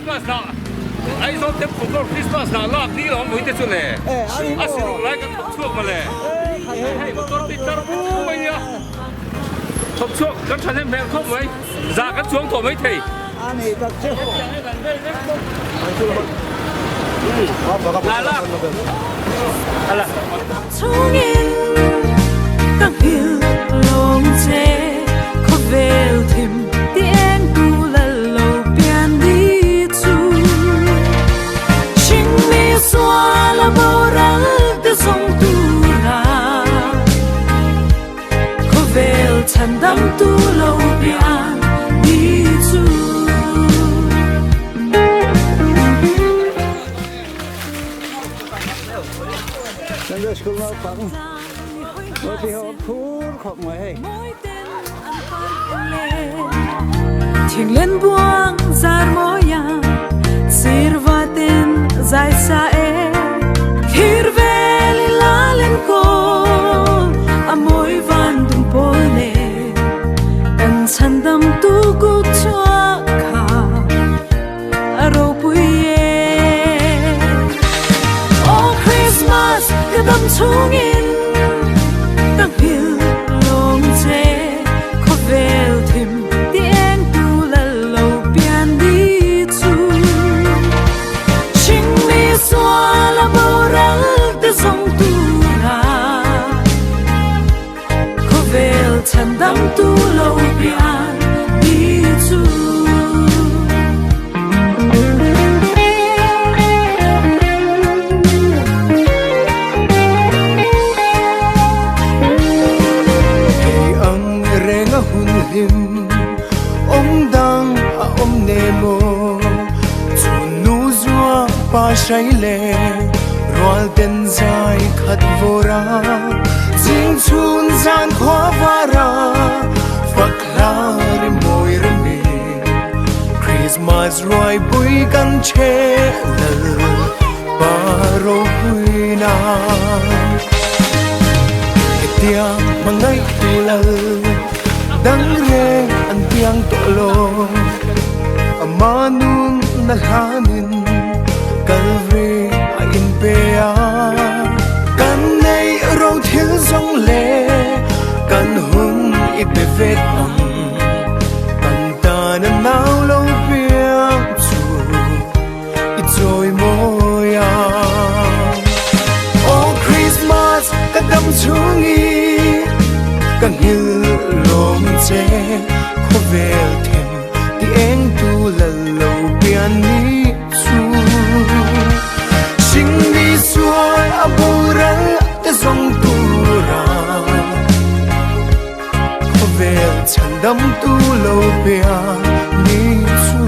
Krismas na Aizawl tem khawlremthanga Krismas na lak ni lo meuh te chu le asiru lai kan chuak ma le hei motor ti tar mai ya thop chuak kan than hem mel khop mai za kan chuang tho mai thei ani tak che Hnah Lak ala Thungin tang hil long che ko vel thim tien tu la lo pian di chu ching mi swa la boral de song tu ra ko vel chan dam tu lo pian di chu Nên là school nào phẳng bởi vì họ phun khóc ngoài hay Thiêng lên buông zar moya sirvaten zai sae kirveli lalen ko amoy van dum polne an sandam tu ku chwa kha aro puye Oh Krismas kadam chungin tang hil long che ko vel thim tien tu la lo pian di chu ching mi swa la boral de song tu ra ko vel chan dam tu lo pian di chu Ông đang ông nemo chunu zua pa shai le roal ten zai khat vora jing chun zan khwa vara faklar moi remi Christmas roi bui kan che lal paro huina etia mangai tulal dang re an tiang to lo amanun na hanin kalve a in pe a kan nei ro thil song le kan hum i pe vet ang kan ta na nau lo pia chu i joy moya Oh Christmas kadam chungi kan hil long che ko vel them ti eng tu la lo pian ni chu sing mi suai abural te song tu ra ko vel chan dam tu lo pian ni chu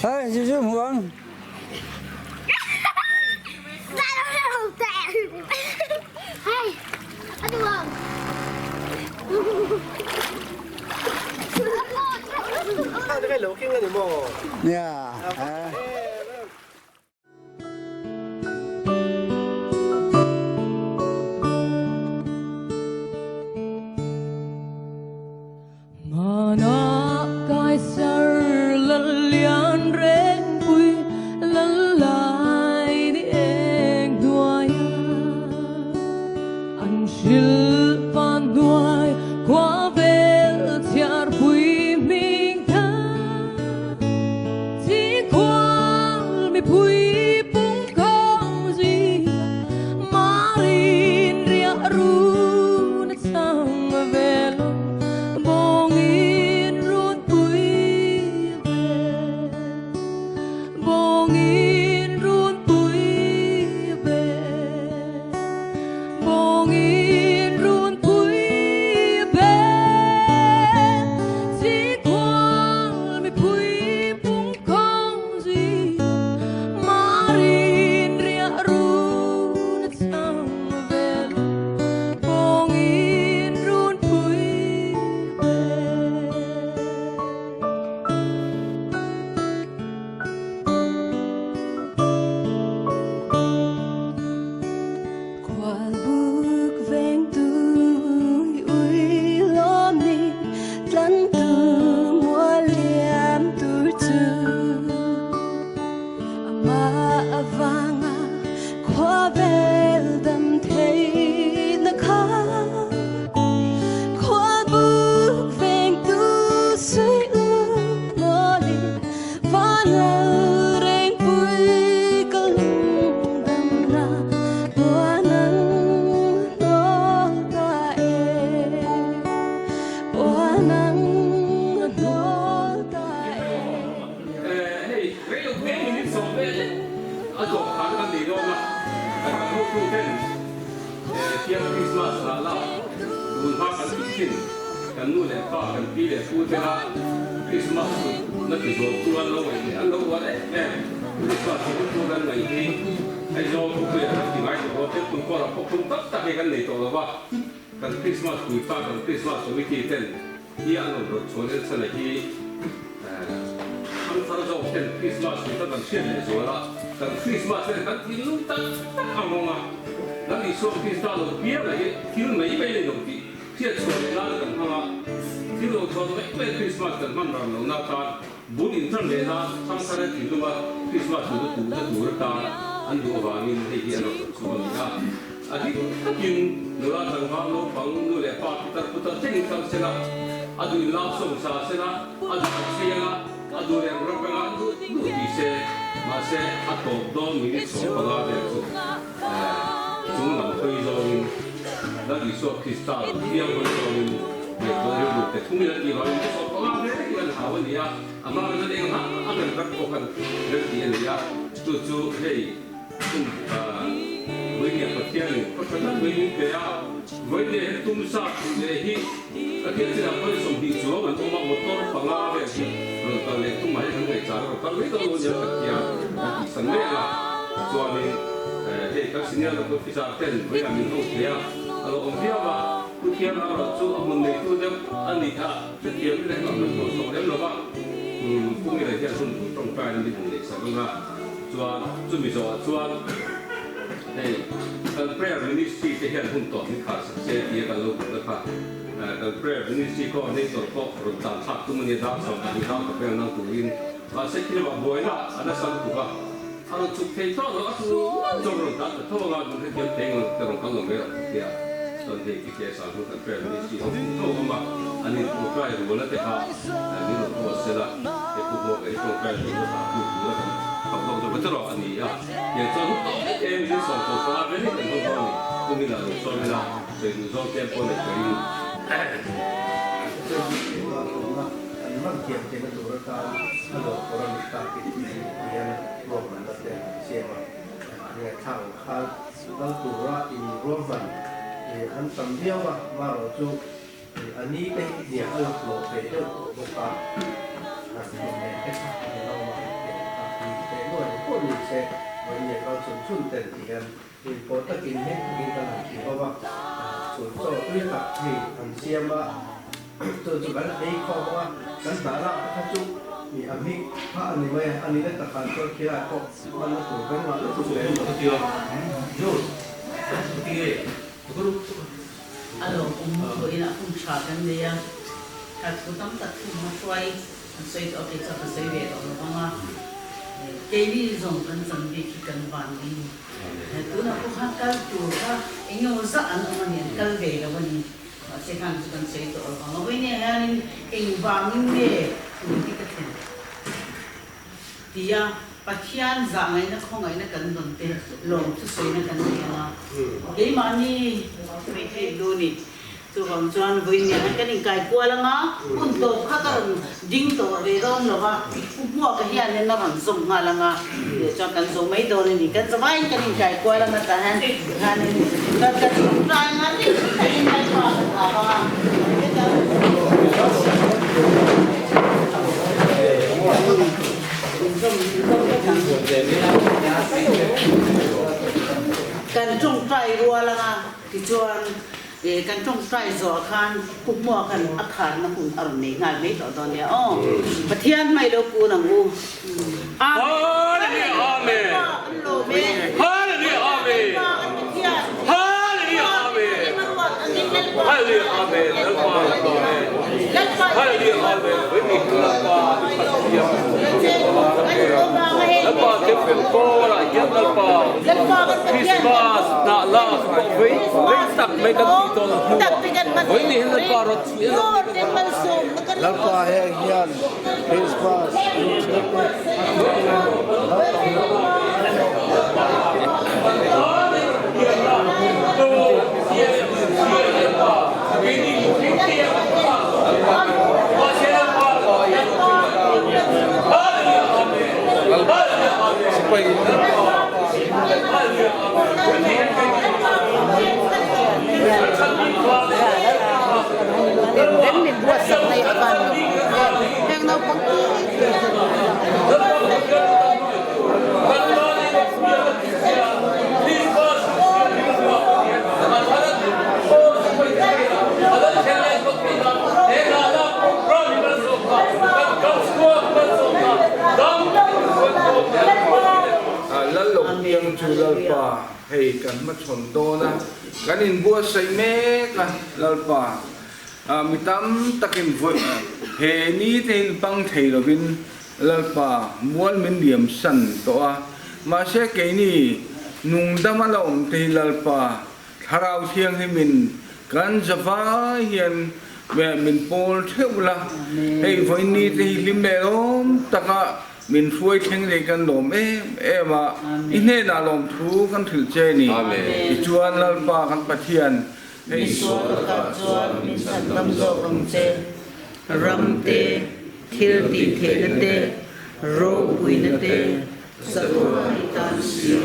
Hey, chị chưa muốn cái lỗ kia người mồ yeah อาจจะขาดกันดีด้วยนะแต่การพูดคุยกันเที่ยวคริสต์มาสละบุญภาพกันพิชิตกันนู่นแหละป้ากันปีแหละพูดไปละคริสต์มาสนั่นคือตัวเราเองอันเราว่าเนี่ยคริสต์มาสที่ตัวเราเองไอ้เราคุยกันที่ไหนตัวเจ้าคุณก็เราพบคุณตัดตัดกันในตัวเราว่ากันคริสต์มาสคุยป้ากันคริสต์มาสวิธีเต้นที่อันเราชวนกันสนับที่ทั้งzawkte'nคริสต์มาสที่ตั้งเชื่อในส่วนละกันคริสต์มาสเนี่ยกันที่ลุ้นตั้งเอาลงมานั่นที่ส่วนคริสต์มาสเพียบเลยที่ลุ้นไม่ไปเลยตรงที่ที่ชวนกันกันทั้งละที่เราชวนไม่ไปคริสต์มาสกันมันเราเราหน้าตาบุญอินทร์เลยนะทั้งสารที่รู้ว่าคริสต์มาสดูดูตาอันดูว่ามีให้ที่เราชวนนี่นะอันที่กินดูแลทางบ้านเราฟังดูแลป้าที่ตัดพุทธเจ้าทั้งเสนาอันดูเล่าส่งสารเสนาอันดูเสียงอันดูเรื่องรักกันอันดูดีเสมาเสอัตโตโดมินิสโปลาเดสุจุงหลังเคยโดนนั่นที่สวดคริสต์ที่ยังเคยโดนเด็กตัวเล็กแต่ทุ่งยันที่เราอยู่สวดโปลาเดที่กันหาวันนี้อามาเราเองนะอันนั้นรักกันเรื่องที่นี่จู่ๆเฮ้ยตุ้มวันนี้ก็เที่ยงก็ขนาดวันนี้เดียววันนี้ตุ้มซาตุ้มเฮียอาทิตย์ที่เราไปส่งที่จัวมันตุ้มมาหมดตัวฟังลาเรื่องที่เราตอนเล็กตุ้มมาให้ทั้งเด็กจ้าเราตอนนี้ต้องรู้จักเกี่ยวกับสัญญาจัวนี่เฮ้ยก็สิ่งนี้เราต้องพิจารณาเวลามีลูกเดียวเราองค์เดียวว่าผู้เที่ยวเราจู่เอามันในตัวเดียวอันนี้ค่ะจะเที่ยวไม่ได้ก็มันส่งเดียวเราว่าพวกนี้อะไรที่สุ่มตรงกลางนี่เป็นเด็กสักคนละจัวจุ่มจัวhey, kan prayer ministry te hian hun to ni kha se ti kan lo la kha kan prayer ministry ko nei to ko ro ta tha tu mani da so ni da ko prayer na tu in a se ki ba boina ana sang tu ka aro chu te to lo tu jo ro da to la du te te ngo te ro kan lo me ya to de ki ke sa hu kan prayer ministry ho to ma ani tu prayer ro la te kha ni ro ko se la te ku mo e ko prayer ro ta ku la kan học động cho bất chấp anh ấy à, hiện giờ lúc đó em những sản phẩm có ai biết được không con cũng như là đồ son hay là để đồ son kem con này cáiมันเขียนเป็นตัวละครฮัลโหลโครามิตาปิดที่เรียนรวมกันแต่เชื่อว่าเนี่ยทางข้าวเราตัวอินรวมกันอันสำเดียวว่าเราจูอันนี้เป็นเนี่ยเราโหลดไปเรื่องตัวปลาอันนี้เป็นเราด้วยพวกนี้เช่วันนี้เราส่วนชุ่มเต็มที่กันมีโปรตีนให้กินกันหลายทีเพราะว่าส่วนโซ่ด้วยกับที่อันเสียมว่าตัวจุดนั้นไอ้ข้อว่าสันสาระพระจุมีอันนี้พระอันนี้ไม่อันนี้ได้ตัดการก็คิดว่าก็มันถูกเป็นว่าถูกเป็นตัวเดียวยุ่งตัวเดียวก็รู้Alors, on est là pour chacun des quand tout en fait tout mon choix c'est ok ça peut se faire donc on cái lý do vẫn chuẩn bị khi cần bàn đi tôi là cũng hát cao chủ ra anh nhớ rất anh ông anh cao về là vấn sẽ làm cho cần xây tổ còn bây giờ anh anh vàng như thế thì cái gì thì bác khian dạng này nó không ấy nó cần đồng tiền lồng chút xíu nó cần tiền à cái mà ni mấy cái đồ này tôi còn chọn với nhà cái này cài qua lắm á kun tổ khác cái dính tổ về đó là ba mua cái hiền nên nó vẫn dùng mà lắm á để cho cần dùng mấy đồ này thì cần cho mấy cái này cài qua lắm ta han han này cái trai ngắn thì cái này mà à cần trồng trai qua lắm thì chọnกันจงใจจ่อคันปุกมัวกันอาคารนักบุญอรุณงานไม่ต่อตอนเนี้ยอ๋อประเทศไม่รู้กูนังกูฮาเลลูยาอาเมนฮาเลลูยาอาเมนฮาเลลูยาอาเมนฮาเลลูยาอาเมนแล้วก็ฮาเลลูยาอาเมนวันนี้คือแล้วก็แล้วก็เก็บเป็นโก้ละเก็บแล้วก็คริสต์มาสน่ารักเว้ยตักไม่กันตีตัวละหัวเว้ยนี่แล้วก็รถเสียแล้วก็แล้วก็แห้งเฮียนคริสต์มาสไป lalpa hei kan ma chon to na kan in bua sei me ka lalpa mitam takin voi he ni tein pang thei lovin lalpa mual min diam san to a ma se ke ni nung damalom te lalpa tharau thiang he min kan java hian ve min pol theula hei voi ni te lim le om taka min fuai theng le kan lom ema ine na lom thu kan thil che ni i chuan lalpa kan pathian hei so ka chuan min san lam zo ram che ram te thil ti the na te ro pui na te sa ro ai tan sia